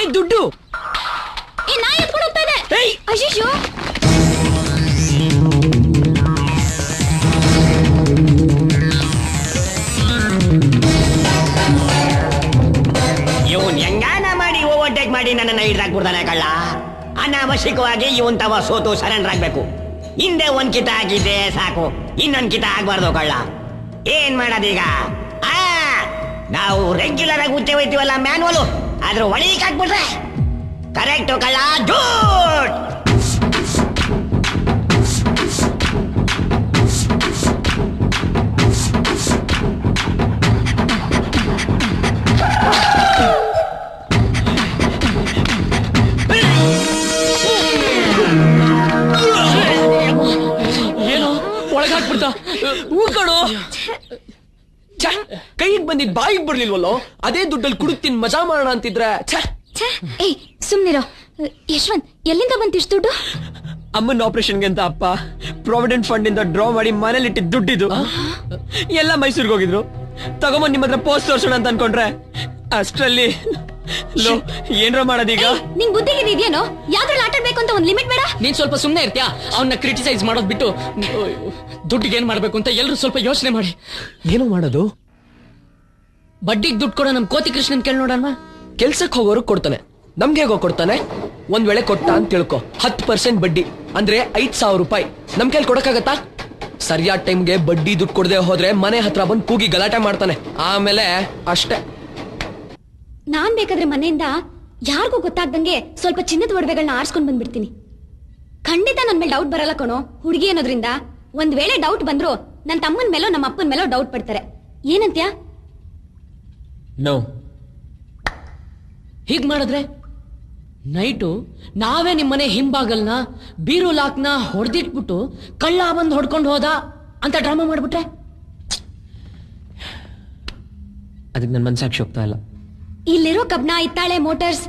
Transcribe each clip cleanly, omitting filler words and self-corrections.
ಏಯ್ ದುಡ್ಡು ನಾ ಎತ್ಕೊಂಡು ಹೋಗ್ತಾ ಇದೆ. ಅಯ್ಯೋ ಇವನ್ ಹೆಂಗಾನ ಮಾಡಿ ಓವರ್ಟೇಕ್ ಮಾಡಿ ನನ್ನನ್ನ ಹಿಡ್ದಾಕ್ಬಿಡ್ತಾನೆ ಕಳ್ಳ. ಅನಾವಶ್ಯಕವಾಗಿ ಇವನ್ ತವ ಸೋತು ಸರೆಂಡರ್ ಆಗ್ಬೇಕು. ಹಿಂದೆ ಒಂದ್ ಕಿತ ಆಗಿದ್ದೆ ಸಾಕು, ಇನ್ನೊಂದ್ ಕಿತ ಆಗ್ಬಾರ್ದು ಕಳ್ಳ. ಏನ್ ಮಾಡೋದೀಗ? ನಾವು ರೆಗ್ಯುಲರ್ ಆಗಿ ಉಚ್ಚೆ ಹೋಯ್ತೀವಲ್ಲ ಮ್ಯಾನ್ವಲ್, ಅದ್ರ ಒಳಗೆ ಹಾಕ್ಬಿಟ್ರೆ ಕರೆಕ್ಟು ಕಳ್ಳ. ಗುಡ್. ಏನು ಒಳಗಾಕ್ಬಿಡ್ತಾ ಊರ್ಕಣೋ. ಕೈಗೆ ಬಂದಿದ್ ಬಾಯಿಗೆ ಬರ್ಲಿಲ್ವಲ್ಲೋ, ಅದೇ ದುಡ್ಡಲ್ಲಿ ಕುಡುಕ್ತೀನಿ ಮಜಾ ಮಾಡೋಣ ಅಂತಿದ್ರೆ. ಏಯ್ ಸುಮ್ನಿರೋ. ಯಶವಂತ್, ಎಲ್ಲಿಂದ ಬಂತಿಷ್ಟು ದುಡ್ಡು? ಅಮ್ಮನ ಆಪರೇಷನ್ಗೆ ಅಂತ ಅಪ್ಪ ಪ್ರಾವಿಡೆಂಟ್ ಫಂಡ್ ಇಂದ ಡ್ರಾ ಮಾಡಿ ಮನೇಲಿ ಇಟ್ಟಿದ್ ದುಡ್ಡಿದು. ಎಲ್ಲ ಮೈಸೂರಿಗೆ ಹೋಗಿದ್ರು, ತಗೊಂಬಂದ್ ನಿಮ್ಮ ಹತ್ರ ಪೋಸ್ಟ್ ತೋರ್ಸೋಣ ಅಂತ ಅನ್ಕೊಂಡ್ರೆ ಅಷ್ಟ್ರಲ್ಲಿ ಏನ್ರ ಮಾಡೋದೀಗ? ನಿಂಗ್ ಬುದ್ಧಿಗಿದೆಯೇನೋ? ಯಾವ್ದ್ರಲ್ಲಿ ಆಟ ಆಡ್ಬೇಕು ಅಂತ ಒಂದ್ ಲಿಮಿಟ್ ಬೇಡ? ನೀನ್ ಸ್ವಲ್ಪ ಸುಮ್ನೆ ಇರ್ತೀಯಾ? ಅವನ್ನ ಕ್ರಿಟಿಸೈಸ್ ಮಾಡೋದ್ ಬಿಟ್ಟು ದುಡ್ಡಿಗೆ ಏನ್ ಮಾಡ್ಬೇಕು ಅಂತ ಎಲ್ರು ಸ್ವಲ್ಪ ಯೋಚನೆ ಮಾಡಿ. ಏನು ಮಾಡೋದು? ಬಡ್ಡಿಗೆ ದುಡ್ಡು ಕೊಡೋ ನಮ್ ಕೋತಿ ಕೃಷ್ಣನ್ ಕೇಳಿ ನೋಡೋಣ. ಕೆಲ್ಸಕ್ಕೆ ಹೋಗೋರು ಕೊಡ್ತಾನೆ, ನಮ್ಗೆ ಹೇಗೋ ಕೊಡ್ತಾನೆ? ಒಂದ್ ವೇಳೆ ಕೊಟ್ಟ ಅಂತ ತಿಳ್ಕೊ, 10% ಬಡ್ಡಿ ಅಂದ್ರೆ 5,000 ರೂಪಾಯಿ ನಮ್ ಕೈಲಿ ಕೊಡಕ್ಕಾಗತ್ತಾ? ಸರಿಯಾದ ಟೈಮ್ಗೆ ಬಡ್ಡಿ ದುಡ್ಡು ಕೊಡದೆ ಹೋದ್ರೆ ಮನೆ ಹತ್ರ ಬಂದು ಕೂಗಿ ಗಲಾಟೆ ಮಾಡ್ತಾನೆ. ಆಮೇಲೆ ಅಷ್ಟೇ. ನಾನ್ ಬೇಕಾದ್ರೆ ಮನೆಯಿಂದ ಯಾರಿಗೂ ಗೊತ್ತಾಗ್ದಂಗೆ ಸ್ವಲ್ಪ ಚಿನ್ನದ ಒಡವೆಗಳನ್ನ ಆರ್ಸ್ಕೊಂಡ್ ಬಂದ್ಬಿಡ್ತೀನಿ. ಖಂಡಿತ ನನ್ ಮೇಲೆ ಡೌಟ್ ಬರಲ್ಲ ಕಣೋ. ಹುಡುಗಿ ಅನ್ನೋದ್ರಿಂದ ಒಂದ್ ವೇಳೆ ಡೌಟ್ ಬಂದ್ರು ನನ್ ತಮ್ಮನ್ ಮೇಲೋ ನಮ್ಮ ಅಪ್ಪನ ಮೇಲೋ ಡೌಟ್ ಪಡ್ತಾರೆ. ಏನಂತ್ಯಾ? ನೋ. ಹೀಗ್ ಮಾಡಿದ್ರೆ ನೈಟು ನಾವೇ ನಿಮ್ಮನೆ ಹಿಂಬಾಗಲ್ನ ಬೀರು ಲಾಕ್ನ ಹೊಡೆದಿಟ್ಬಿಟ್ಟು ಕಳ್ಳ ಬಂದು ಹೊಡ್ಕೊಂಡು ಹೋದ ಅಂತ ಡ್ರಾಮಾ ಮಾಡ್ಬಿಟ್ರೆ? ಅದಕ್ಕೆ ನನ್ ಮನ್ಸಾಕ್ಷಿ ಹೋಗ್ತಾ ಇಲ್ಲ. ಇಲ್ಲಿರೋ ಕಬ್ಣ, ಇತ್ತಾಳೆ, ಮೋಟರ್ಸ್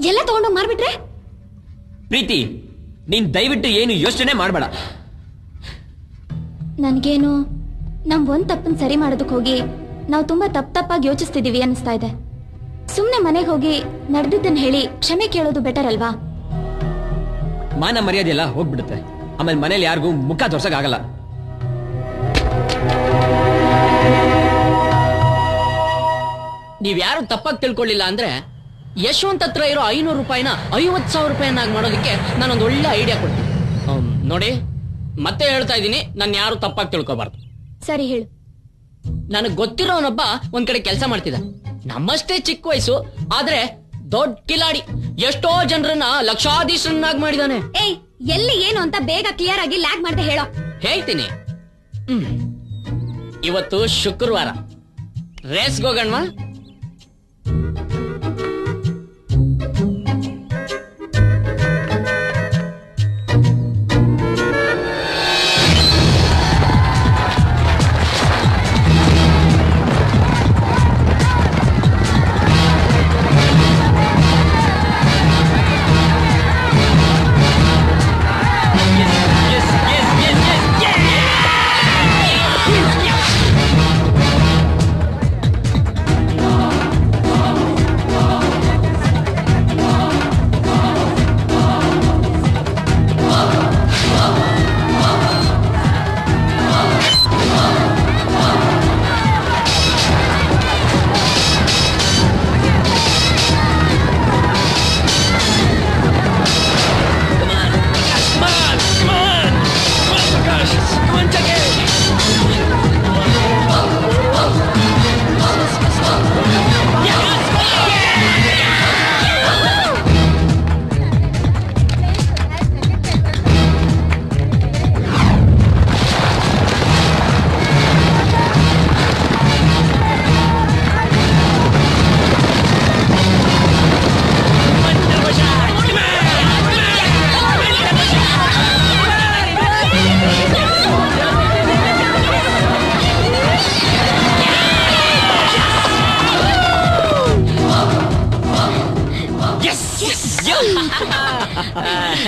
ಎಲ್ಲ ತಗೊಂಡೋಗಿ ಮಾರ್ಬಿಟ್ರೆ? ಪ್ರೀತಿ, ನೀನ್ ದಯವಿಟ್ಟು ಏನು ಯೋಚನೆ ಮಾಡ್ಬೇಡ. ನನ್ಗೇನು ನಮ್ ಒಂದ್ ತಪ್ಪನ್ ಸರಿ ಮಾಡೋದಕ್ ಹೋಗಿ ನಾವು ತುಂಬಾ ತಪ್ಪಾಗಿ ಯೋಚಿಸ್ತಿದೀವಿ ಅನಿಸ್ತಾ ಇದೆ. ಸುಮ್ನೆ ಮನೆಗೆ ಹೋಗಿ ನಡೆದಿದ್ದನ್ನ ಹೇಳಿ ಕ್ಷಮೆ ಕೇಳೋದು ಬೆಟರ್ ಅಲ್ವಾ? ಮಾನ ಮರ್ಯಾದೆ ಎಲ್ಲ ಹೋಗ್ಬಿಡುತ್ತೆ. ಆಮೇಲೆ ಮನೇಲಿ ಯಾರಿಗೂ ಮುಖ ತೋರ್ಸಕ್ ಆಗಲ್ಲ. ನೀವ್ಯಾರು ತಪ್ಪಾಗಿ ತಿಳ್ಕೊಳ್ಳಿಲ್ಲ ಅಂದ್ರೆ ಯಶವಂತ್ ಹತ್ರ ಇರೋ 500 ರೂಪಾಯಿನ 50,000 ರೂಪಾಯಿನಾಗಿ ಮಾಡೋದಕ್ಕೆ ನಾನೊಂದು ಒಳ್ಳೆ ಐಡಿಯಾ ಕೊಡ್ತೀನಿ. ನೋಡಿ, ಮತ್ತೆ ಹೇಳ್ತಾ ಇದ್ದೀನಿ, ನಾನು ಯಾರು ತಪ್ಪಾಗಿ ತಿಳ್ಕೊಬಾರ್ದು. ಸರಿ ಹೇಳು. ನನಗ್ ಗೊತ್ತಿರೋನೊಬ್ಬ ಒಂದ್ ಕಡೆ ಕೆಲಸ ಮಾಡ್ತಿದ್ದ. ನಮ್ಮಷ್ಟೇ ಚಿಕ್ಕ ವಯಸ್ಸು, ಆದ್ರೆ ದೊಡ್ಡ ಕಿಲಾಡಿ. ಎಷ್ಟೋ ಜನರನ್ನ ಲಕ್ಷಾಧೀಶರನ್ನಾಗಿ ಮಾಡಿದಾನೆ. ಏಯ್, ಎಲ್ಲಿ ಏನು ಅಂತ ಬೇಗ ಕ್ಲಿಯರ್ ಆಗಿ ಲ್ಯಾಗ್ ಮಾಡ್ದೆ ಹೇಳೋ. ಹೇಳ್ತೀನಿ. ಇವತ್ತು ಶುಕ್ರವಾರ, ರೇಸ್ಗೆ ಹೋಗೋಣವಾ?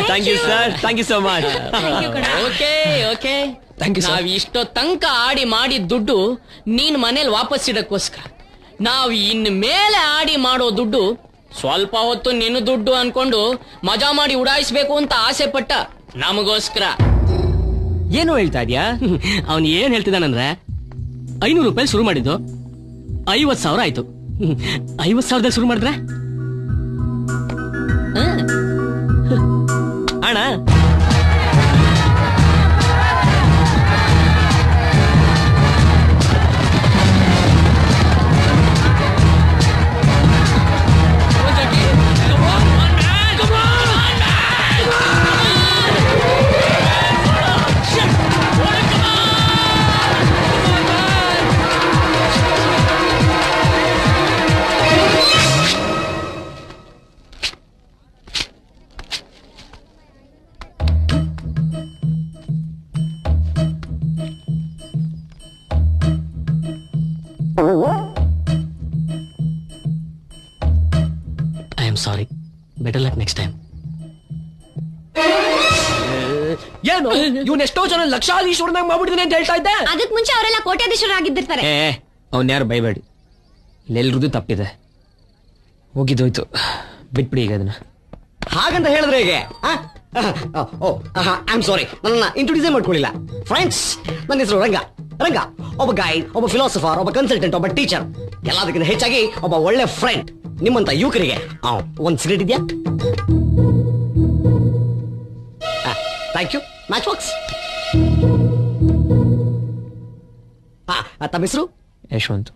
Thank you sir, thank you so much. Okay okay, thank you. ನಾವ್ ಇಷ್ಟೋ ತನಕ ಆಡಿ ಮಾಡಿದ ದುಡ್ಡು ನೀನ್ ಮನೇಲಿ ವಾಪಸ್ ಇಡಕ್ಕೋಸ್ಕರ. ನಾವ್ ಇನ್ ಮೇಲೆ ಆಡಿ ಮಾಡೋ ದುಡ್ಡು ಸ್ವಲ್ಪ ಹೊತ್ತು ನಿನ್ನ ದುಡ್ಡು ಅನ್ಕೊಂಡು ಮಜಾ ಮಾಡಿ ಉಡಾಯಿಸ್ಬೇಕು ಅಂತ ಆಸೆ ಪಟ್ಟ ನಮಗೋಸ್ಕರ. ಏನು ಹೇಳ್ತಾ ಇದ್ಯಾ? ಅವನ್ ಏನ್ ಹೇಳ್ತಿದ್ದಾನಂದ್ರೆ 500 ರೂಪಾಯಿ ಶುರು ಮಾಡಿದ್ದು 50,000 ಆಯ್ತು. 50,000 ಶುರು ಮಾಡಿದ್ರೆ ಅಣ್ಣ I am sorry, better luck next time. ಏನು ಇವ್ನ ಎಷ್ಟೋ ಜನ ಲಕ್ಷಾಧೀಶ್ವರನಾಗ ಮಾಡ್ಬಿಟ್ಟಿದ್ದೀನಿ ಅಂತ ಹೇಳ್ತಾ ಇದ್ದೆ. ಅದಕ್ ಮುಂಚೆ ಅವರೆಲ್ಲ ಕೋಟ್ಯಾಧೀಶರಾಗಿದ್ದಿರ್ತಾರೆ. ಅವ್ನ ಯಾರು ಬೈಬೇಡಿ, ಇಲ್ಲೆಲ್ರದ್ದು ತಪ್ಪಿದೆ, ಹೋಗಿದ್ದೋಯ್ತು, ಬಿಟ್ಬಿಡಿ ಈಗ ಅದನ್ನ. ಹಾಗಂತ ಹೇಳಿದ್ರೆ ಹೇಗೆ? ಐ ಆಮ್ ಸಾರಿ, ನನ್ನ ಇಂಟ್ರೊಡ್ಯೂಸೇ ಮಾಡ್ಕೊಳ್ಳಿಲ್ಲ. ಫ್ರೆಂಡ್ಸ್, ನನ್ನ ಹೆಸರು ರಂಗ. ರಂಗ ಒಬ್ಬ ಗೈಡ್, ಒಬ್ಬ ಫಿಲಾಸಫರ್, ಒಬ್ಬ ಕನ್ಸಲ್ಟೆಂಟ್, ಒಬ್ಬ ಟೀಚರ್, ಎಲ್ಲದಕ್ಕಿಂತ ಹೆಚ್ಚಾಗಿ ಒಬ್ಬ ಒಳ್ಳೆ ಫ್ರೆಂಡ್. ನಿಮ್ಮಂತ ಯುವಕರಿಗೆ ಒಂದ್ ಸಿಗರೇಟ್ ಇದೆಯಾ? Thank you. Match box. ತಮ್ಮ ಹೆಸರು? ಯಶವಂತ್.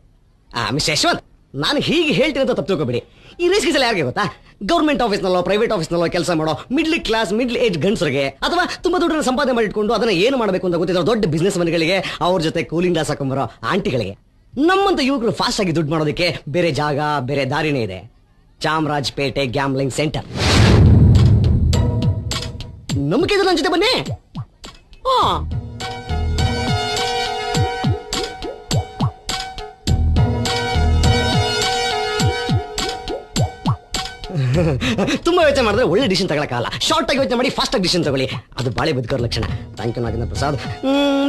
ಮಿಸ್ಟರ್ ಯಶವಂತ್, ನಾನು ಹೀಗೆ ಹೇಳ್ತೀನಿ ಅಂತ ತಪ್ಪು ತಿಳ್ಕೊಬೇಡಿ. ಈ ರೇಸ್ ಗೀಸಲ್ಲಿ ಯಾರಿಗೆ ಗೊತ್ತಾ? ಗೌರ್ಮೆಂಟ್ ಆಫೀಸ್ನಲ್ಲೋ ಪ್ರೈವೇಟ್ ಆಫೀಸ್ನಲ್ಲೋ ಕೆಲಸ ಮಾಡೋ ಮಿಡ್ಲ್ ಕ್ಲಾಸ್ ಮಿಡ್ಲ್ ಏಜ್ ಗಂಡಸರಿಗೆ, ಅಥವಾ ತುಂಬಾ ದುಡ್ಡನ್ನು ಸಂಪಾದನೆ ಮಾಡಿಟ್ಕೊಂಡು ಅದನ್ನ ಏನು ಮಾಡಬೇಕು ಅಂತ ಗೊತ್ತಿರೋ ದೊಡ್ಡ ಬಿಸ್ನೆಸ್ ಮನ್ಗಳಿಗೆ, ಅವ್ರ ಜೊತೆ ಕೂಲಿಂಗ್ ಗ್ಲಾಸ್ ಹಾಕೊಂಬರೋ ಆಂಟಿಗಳಿಗೆ. ನಮ್ಮಂತ ಯುವಕರು ಫಾಸ್ಟ್ ಆಗಿ ದುಡ್ಡು ಮಾಡೋದಕ್ಕೆ ಬೇರೆ ಜಾಗ, ಬೇರೆ ದಾರಿನೇ ಇದೆ. Chamarajpet gambling centre. ನಂಬಿಕೆ ಇದ್ರೆ ನನ್ನ ಜೊತೆ ಬನ್ನಿ. ತುಂಬಾ ಯೋಚನೆ ಮಾಡಿದ್ರೆ ಒಳ್ಳೆ ಡಿಸಿಷನ್ ತಗೊಳಕ್ಕಾಗಲ್ಲ. ಶಾರ್ಟ್ ಆಗಿ ಯೋಚನೆ ಮಾಡಿ ಫಾಸ್ಟ್ ಆಗಿ ಡಿಸಿಷನ್ ತಗೊಳ್ಳಿ, ಅದು ಬಾಳೆ ಬದುಕೋರ್ ಲಕ್ಷಣ. Thank you Nagendra Prasad.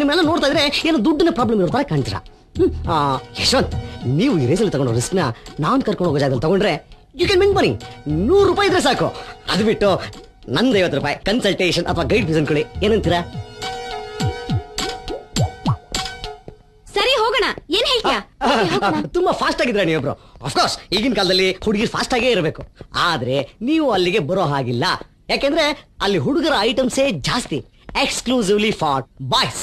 ನಿಮ್ಮೆಲ್ಲ ನೋಡ್ತಾ ಇದ್ರೆ ಏನು ದುಡ್ಡಿನ ಪ್ರಾಬ್ಲಮ್ ಇರೋ ತರ ಕಾಣ್ತೀರಾ. ಯಶವಂತ್, ನೀವು ಈ ರೇಸಲ್ಲಿ ತಗೊಂಡು ರಿಸ್ಕ್ನ ನಾನು ಕರ್ಕೊಂಡು ಹೋಗೋ ಜಾಗದಲ್ಲಿ ತಗೊಂಡ್ರೆ ಯು ಕ್ಯಾನ್ ವಿನ್ ಮನಿ. 100 ರೂಪಾಯಿ ಇದ್ರೆ ಸಾಕು. ಅದು ಬಿಟ್ಟು ನಂದು 50 ರೂಪಾಯಿ ಕನ್ಸಲ್ಟೇಷನ್ ಅಥವಾ ಗೈಡ್ ಫೀಸ್ ಅನ್ಕೊಳ್ಳಿ. ಏನಂತೀರಾ? ಸರಿ, ಹೋಗೋಣ. ಏನ್ ಹೇಳ್ತೀಯಾ? ತುಂಬಾ ಫಾಸ್ಟ್ ಆಗಿದ್ರೆ ನೀವೊಬ್ರು. ಅಫ್ಕೋರ್ಸ್ ಈಗಿನ ಕಾಲದಲ್ಲಿ ಹುಡುಗಿ ಫಾಸ್ಟ್ ಆಗೇ ಇರಬೇಕು. ಆದ್ರೆ ನೀವು ಅಲ್ಲಿಗೆ ಬರೋ ಹಾಗಿಲ್ಲ. ಯಾಕೆಂದ್ರೆ ಅಲ್ಲಿ ಹುಡುಗರ ಐಟಮ್ಸೇ ಜಾಸ್ತಿ, ಎಕ್ಸ್ಕ್ಲೂಸಿವ್ಲಿ ಫಾರ್ ಬಾಯ್ಸ್.